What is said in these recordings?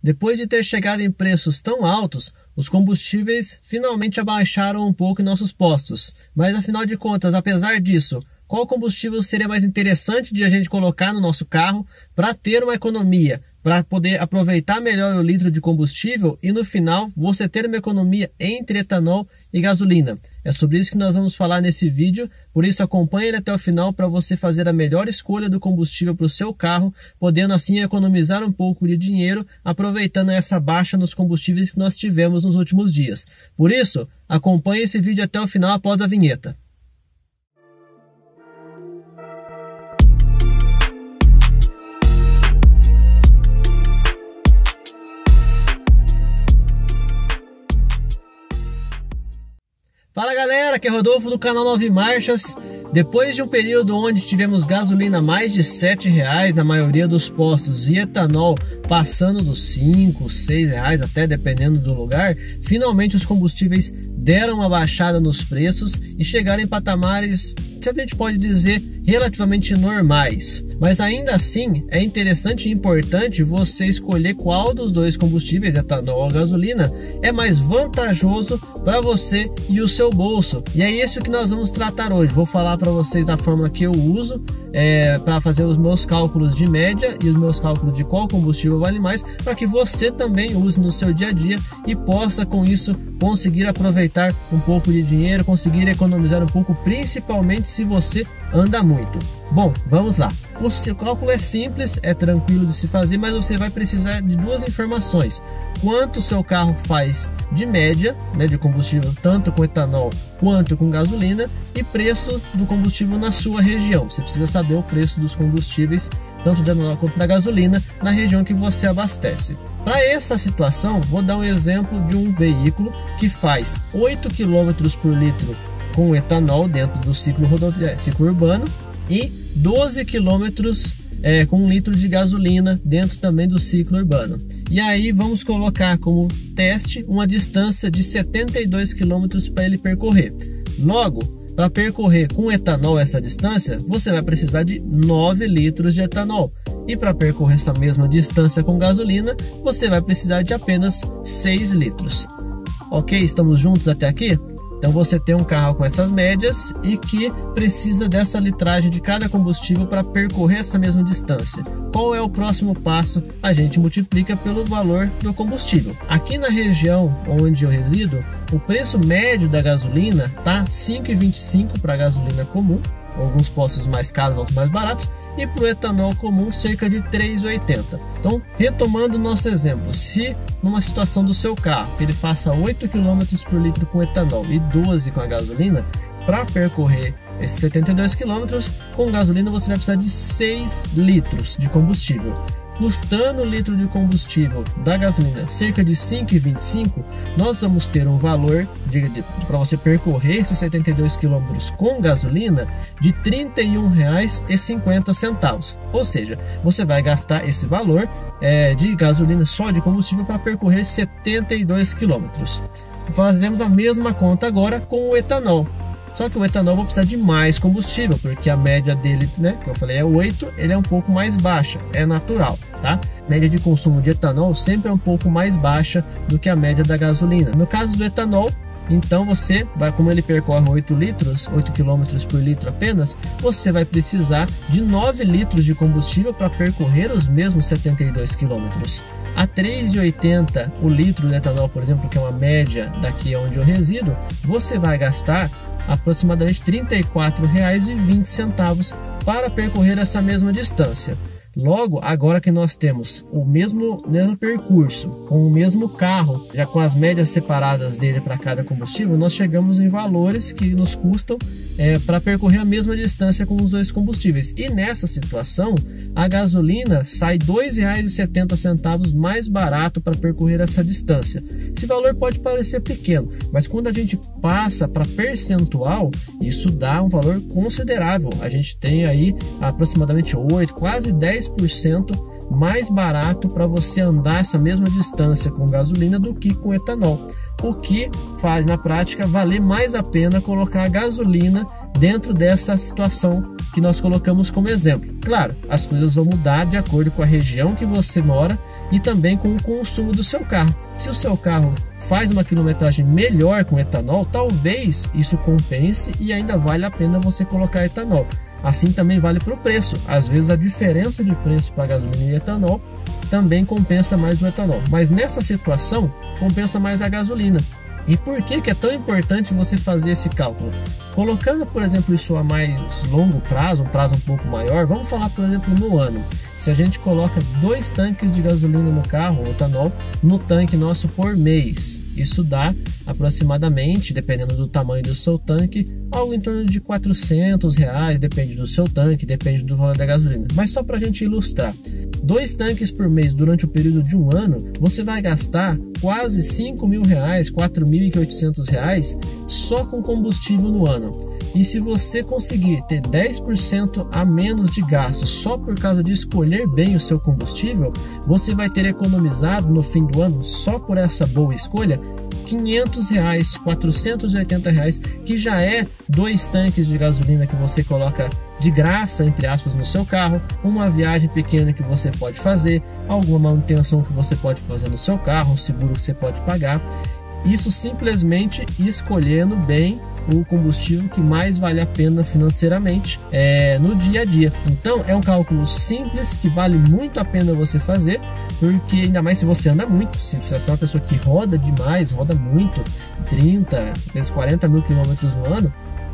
Depois de ter chegado em preços tão altos, os combustíveis finalmente abaixaram um pouco em nossos postos. Mas afinal de contas, apesar disso, qual combustível seria mais interessante de a gente colocar no nosso carro para ter uma economia, para poder aproveitar melhor o litro de combustível e no final você ter uma economia entre etanol e gasolina? É sobre isso que nós vamos falar nesse vídeo, por isso acompanhe ele até o final para você fazer a melhor escolha do combustível para o seu carro, podendo assim economizar um pouco de dinheiro, aproveitando essa baixa nos combustíveis que nós tivemos nos últimos dias. Por isso, acompanhe esse vídeo até o final após a vinheta. Fala galera, aqui é Rodolfo do canal 9 Marchas. Depois de um período onde tivemos gasolina a mais de R$ 7,00 na maioria dos postos e etanol passando dos R$ 5, R$ 6,00 até dependendo do lugar, finalmente os combustíveis deram uma baixada nos preços e chegaram em patamares que a gente pode dizer relativamente normais. Mas ainda assim é interessante e importante você escolher qual dos dois combustíveis, etanol ou gasolina, é mais vantajoso para você e o seu bolso. E é isso que nós vamos tratar hoje. Vou falar para vocês da fórmula que eu uso para fazer os meus cálculos de média e os meus cálculos de qual combustível vale mais, para que você também use no seu dia a dia e possa com isso conseguir aproveitar um pouco de dinheiro, conseguir economizar um pouco, principalmente se você anda muito. Bom, vamos lá. O seu cálculo é simples, é tranquilo de se fazer, mas você vai precisar de duas informações: quanto o seu carro faz de média, de combustível, tanto com etanol quanto com gasolina, e preço do combustível na sua região. Você precisa saber o preço dos combustíveis, tanto da etanol quanto da gasolina, na região que você abastece. Para essa situação, vou dar um exemplo de um veículo que faz 8 km por litro com etanol dentro do ciclo urbano e 12 km com 1 litro de gasolina dentro também do ciclo urbano. E aí vamos colocar como teste uma distância de 72 km para ele percorrer. Logo, para percorrer com etanol essa distância, você vai precisar de 9 litros de etanol. E para percorrer essa mesma distância com gasolina, você vai precisar de apenas 6 litros. Ok? Estamos juntos até aqui? Então você tem um carro com essas médias e que precisa dessa litragem de cada combustível para percorrer essa mesma distância. Qual é o próximo passo? A gente multiplica pelo valor do combustível. Aqui na região onde eu resido, o preço médio da gasolina está R$ 5,25 para a gasolina comum, alguns postos mais caros, outros mais baratos, e para o etanol comum cerca de R$ 3,80. Então, retomando o nosso exemplo, se numa situação do seu carro que ele faça 8 km por litro com etanol e 12 com a gasolina, para percorrer esses 72 km com gasolina você vai precisar de 6 litros de combustível. Custando o litro de combustível da gasolina cerca de R$ 5,25, nós vamos ter um valor para você percorrer esses 72 km com gasolina de R$ 31,50. Ou seja, você vai gastar esse valor de gasolina só de combustível para percorrer 72 km. Fazemos a mesma conta agora com o etanol. Só que o etanol vai precisar de mais combustível, porque a média dele, que eu falei é 8, ele é um pouco mais baixa, é natural, tá? A média de consumo de etanol sempre é um pouco mais baixa do que a média da gasolina. No caso do etanol, então você vai, como ele percorre 8 km por litro apenas, você vai precisar de 9 litros de combustível para percorrer os mesmos 72 km. A R$ 3,80 o litro de etanol, por exemplo, que é uma média daqui onde eu resido, você vai gastar aproximadamente R$ 34,20 para percorrer essa mesma distância. Logo, agora que nós temos o mesmo percurso, com o mesmo carro, já com as médias separadas dele para cada combustível, nós chegamos em valores que nos custam para percorrer a mesma distância com os dois combustíveis. E nessa situação, a gasolina sai R$ 2,70 mais barato para percorrer essa distância. Esse valor pode parecer pequeno, mas quando a gente passa para percentual, isso dá um valor considerável. A gente tem aí aproximadamente 8, quase 10% mais barato para você andar essa mesma distância com gasolina do que com etanol, o que faz na prática valer mais a pena colocar a gasolina dentro dessa situação que nós colocamos como exemplo. Claro, as coisas vão mudar de acordo com a região que você mora e também com o consumo do seu carro. Se o seu carro faz uma quilometragem melhor com etanol, talvez isso compense e ainda vale a pena você colocar etanol. Assim também vale para o preço. Às vezes a diferença de preço para gasolina e etanol também compensa mais o etanol, mas nessa situação compensa mais a gasolina. E por que é tão importante você fazer esse cálculo? Colocando, por exemplo, isso a mais longo prazo, um prazo um pouco maior, vamos falar, por exemplo, no ano. Se a gente coloca 2 tanques de gasolina no carro, etanol, no tanque nosso por mês, isso dá aproximadamente, dependendo do tamanho do seu tanque, algo em torno de R$400, depende do seu tanque, depende do valor da gasolina. Mas só para a gente ilustrar, 2 tanques por mês durante o período de um ano, você vai gastar quase R$5.000, R$4.800 só com combustível no ano. E se você conseguir ter 10% a menos de gasto só por causa de escolher bem o seu combustível, você vai ter economizado no fim do ano, só por essa boa escolha, R$500, R$480, que já é 2 tanques de gasolina que você coloca de graça, entre aspas, no seu carro, uma viagem pequena que você pode fazer, alguma manutenção que você pode fazer no seu carro, um seguro que você pode pagar. Isso simplesmente escolhendo bem o combustível que mais vale a pena financeiramente no dia a dia. Então é um cálculo simples que vale muito a pena você fazer, porque ainda mais se você anda muito, se você é uma pessoa que roda demais, roda muito, 30, vezes 40 mil quilômetros no ano,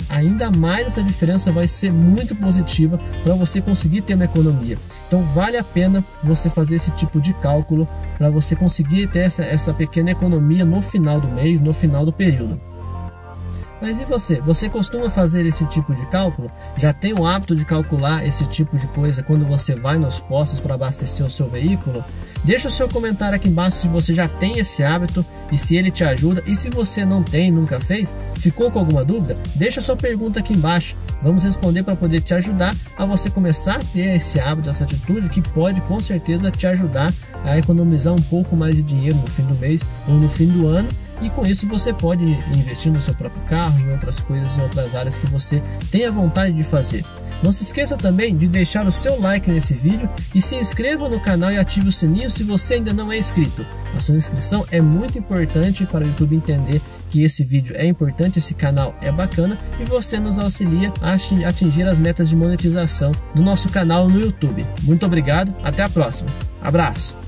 ainda mais essa diferença vai ser muito positiva para você conseguir ter uma economia. Então vale a pena você fazer esse tipo de cálculo para você conseguir ter essa pequena economia no final do mês, no final do período. Mas e você? Você costuma fazer esse tipo de cálculo? Já tem o hábito de calcular esse tipo de coisa quando você vai nos postos para abastecer o seu veículo? Deixa o seu comentário aqui embaixo se você já tem esse hábito e se ele te ajuda. E se você não tem, nunca fez, ficou com alguma dúvida? Deixa a sua pergunta aqui embaixo. Vamos responder para poder te ajudar a você começar a ter esse hábito, essa atitude que pode com certeza te ajudar a economizar um pouco mais de dinheiro no fim do mês ou no fim do ano. E com isso você pode investir no seu próprio carro, em outras coisas, em outras áreas que você tenha vontade de fazer. Não se esqueça também de deixar o seu like nesse vídeo e se inscreva no canal e ative o sininho se você ainda não é inscrito. A sua inscrição é muito importante para o YouTube entender que esse vídeo é importante, esse canal é bacana e você nos auxilia a atingir as metas de monetização do nosso canal no YouTube. Muito obrigado, até a próxima. Abraço!